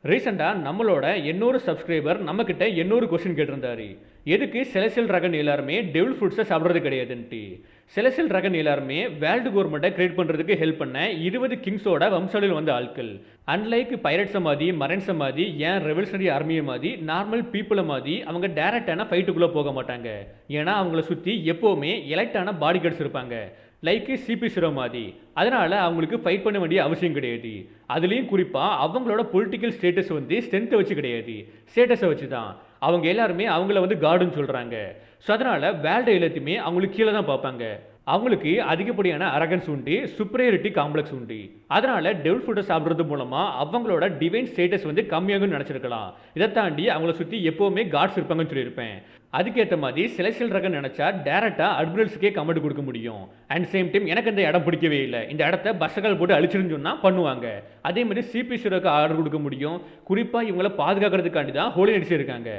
ரீசெண்டா நம்மளோட 800 சப்ஸ்கிரைபர் நம்மகிட்ட 800 கொஸ்டின் கேட்டிருந்தாரு. எதுக்கு செலஸ்டியல் டிராகன் எல்லாருமே டெவில் ஃப்ரூட்ஸை சாப்பிட்றது கிடையாதுன்ட்டு. செலஸ்டியல் டிராகன் எல்லாருமே வேர்ல்டு கவர்மெண்ட்டை கிரியேட் பண்ணுறதுக்கு ஹெல்ப் பண்ண 20 கிங்ஸோட வம்சாவளியில் வந்த ஆட்கள். அன்லைக் பைரட்ஸை மாதிரி மரைன்ஸை மாதிரி ஏன் ரெவல்யூஷனரி ஆர்மியை மாதிரி நார்மல் பீப்புளை மாதிரி அவங்க டேரக்டான ஃபைட்டுக்குள்ளே போக மாட்டாங்க. ஏன்னா அவங்கள சுற்றி எப்போவுமே எலக்டான பாடி கார்ட்ஸ் இருப்பாங்க. லைக் சிபி சிரோ மாதிரி. அதனால் அவங்களுக்கு ஃபைட் பண்ண வேண்டிய அவசியம் கிடையாது. அதுலேயும் குறிப்பாக அவங்களோட பொலிட்டிக்கல் ஸ்டேட்டஸ் வந்து ஸ்ட்ரென்த்தை வச்சு கிடையாது, ஸ்டேட்டஸை வச்சு தான். அவங்க எல்லாருமே அவங்கள வந்து கார்டுன்னு சொல்கிறாங்க. ஸோ அதனால் வேர்ல்டு எல்லாத்தையுமே அவங்களுக்கு கீழே தான் பார்ப்பாங்க. அவங்களுக்கு அதிகப்படியான அரகன்ஸ் உண்டு, சுப்பீரியாரிட்டி காம்ப்ளெக்ஸ் உண்டு. அதனால் டெவில் ஃபுட்டை சாப்பிட்றது மூலமாக அவங்களோட டிவைன் ஸ்டேட்டஸ் வந்து கம்மியாகும்னு நினச்சிருக்கலாம். இதை தாண்டி அவங்கள சுற்றி எப்போவுமே காட்ஸ் இருப்பாங்கன்னு சொல்லியிருப்பேன். அதுக்கேற்ற மாதிரி செலஸ்டியல் டிராகன் நினச்சா டேரெக்டாக அட்மிரல்ஸுக்கே கமெண்ட் கொடுக்க முடியும். அண்ட் சேம் டைம் எனக்கு இந்த இடம் பிடிக்கவே இல்லை, இந்த இடத்த பஸ்ஸகால் போட்டு அழிச்சிருன்னு சொன்னால் பண்ணுவாங்க. அதே மாதிரி சிபி சிரோக்கு ஆர்டர் கொடுக்க முடியும். குறிப்பாக இவங்களை பாதுகாக்கிறதுக்காண்டி தான் ஹோலி நடிச்சு இருக்காங்க.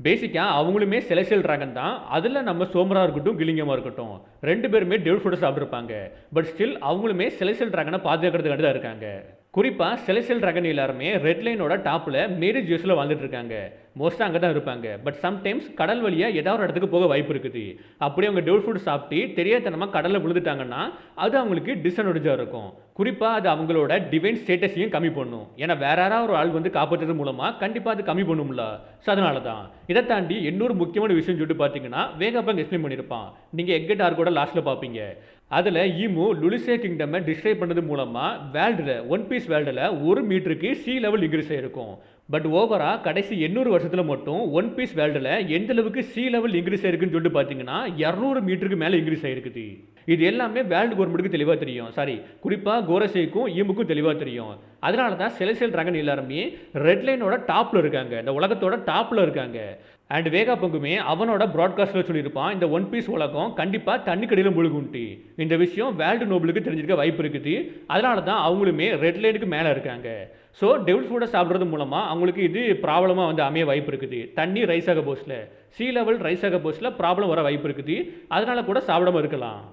பேசிக்காக அவங்களுமே செலஸ்டியல் டிராகன் தான். அதில் நம்ம சோமராக இருக்கட்டும் கில்லிங்கமாக இருக்கட்டும், ரெண்டு பேருமே டெவில் ஃபுட்டை சாப்பிட்ருப்பாங்க. பட் ஸ்டில் அவங்களுமே செலஸ்டியல் டிராகனை பாதுகாக்கிறதுக்காண்டி தான் இருக்காங்க. குறிப்பாக செலஸ்டியல் டிராகன் எல்லாருமே ரெட் லைனோட டாப்பில் மேரேஜ் யூஸில் வாழ்ந்துட்டு இருக்காங்க. மோஸ்ட்டாக அங்கே தான் இருப்பாங்க. பட் சம்டைம்ஸ் கடல் வழியாக ஏதாவது ஒரு இடத்துக்கு போக வாய்ப்பு இருக்குது. அப்படியே அவங்க டெவில் ஃபுட் சாப்பிட்டு தெரியாதனமாக கடலில் விழுந்துட்டாங்கன்னா அது அவங்களுக்கு டிஸ்அட்வான்டேஜாக இருக்கும். குறிப்பாக அது அவங்களோட டிவைன் ஸ்டேட்டஸையும் கம்மி பண்ணும். ஏன்னா வேற யாராவது ஒரு ஆள் வந்து காப்பாற்றுறது மூலமாக கண்டிப்பாக அது கம்மி பண்ணும்ல. ஸோ அதனால தான். இதை தாண்டி இன்னொரு முக்கியமான விஷயம் சொல்லிட்டு பார்த்தீங்கன்னா வேகப்பங்க எக்ஸ்பிளைன் பண்ணியிருப்பான். நீங்கள் எக்கெட் ஆர்கோட லாஸ்ட்டில் பார்ப்பீங்க. அதில் ஈமு லுலிசே கிங்டமை டிஸ்ட்ராய் பண்ணது மூலமாக வேர்ல்டில் ஒன் பீஸ் வேர்ல்டில் 1 மீட்டருக்கு சி லெவல் இன்க்ரீஸ் ஆகிருக்கும். பட் ஓவராக கடைசி 800 வருஷத்தில் மட்டும் ஒன் பீஸ் வேர்ல்டில் எந்த அளவுக்கு சி லெவல் இன்க்ரீஸ் ஆயிருக்குன்னு சொல்லிட்டு பார்த்தீங்கன்னா 200 மீட்டருக்கு மேலே இன்க்ரீஸ் ஆகிருக்குது. இது எல்லாமே வேர்ல்டு கவர்மெண்ட்டுக்கு தெளிவாக தெரியும். சாரி, குறிப்பாக கோரசேக்கும் ஈமுக்கும் தெளிவாக தெரியும். அதனால தான் செலஸ்டியல் டிராகன் எல்லாருமே ரெட் லைனோட டாப்பில் இருக்காங்க, இந்த உலகத்தோட டாப்பில் இருக்காங்க. அண்ட் வேகா பங்குமே அவனோட ப்ராட்காஸ்ட்டில் சொல்லியிருப்பான், இந்த ஒன் பீஸ் உலகம் கண்டிப்பாக தண்ணி கடையில் முழுகுன்ட்டு. இந்த விஷயம் வேர்ல்டு நோபலுக்கு தெரிஞ்சிருக்க வாய்ப்பு இருக்குது. அதனால தான் அவங்களுமே ரெட் லைனுக்கு மேலே இருக்காங்க. ஸோ டெவில் ஃபுட்டை சாப்பிட்றது மூலமாக அவங்களுக்கு இது ப்ராப்ளமாக வந்து அமைய வாய்ப்பு இருக்குது. தண்ணி ரைஸ் ஆக போஸ்டில் சி லெவல் ரைஸ் ஆக போஸ்டில் ப்ராப்ளம் வர வாய்ப்பு இருக்குது. அதனால கூட சாப்பிடாம இருக்கலாம்.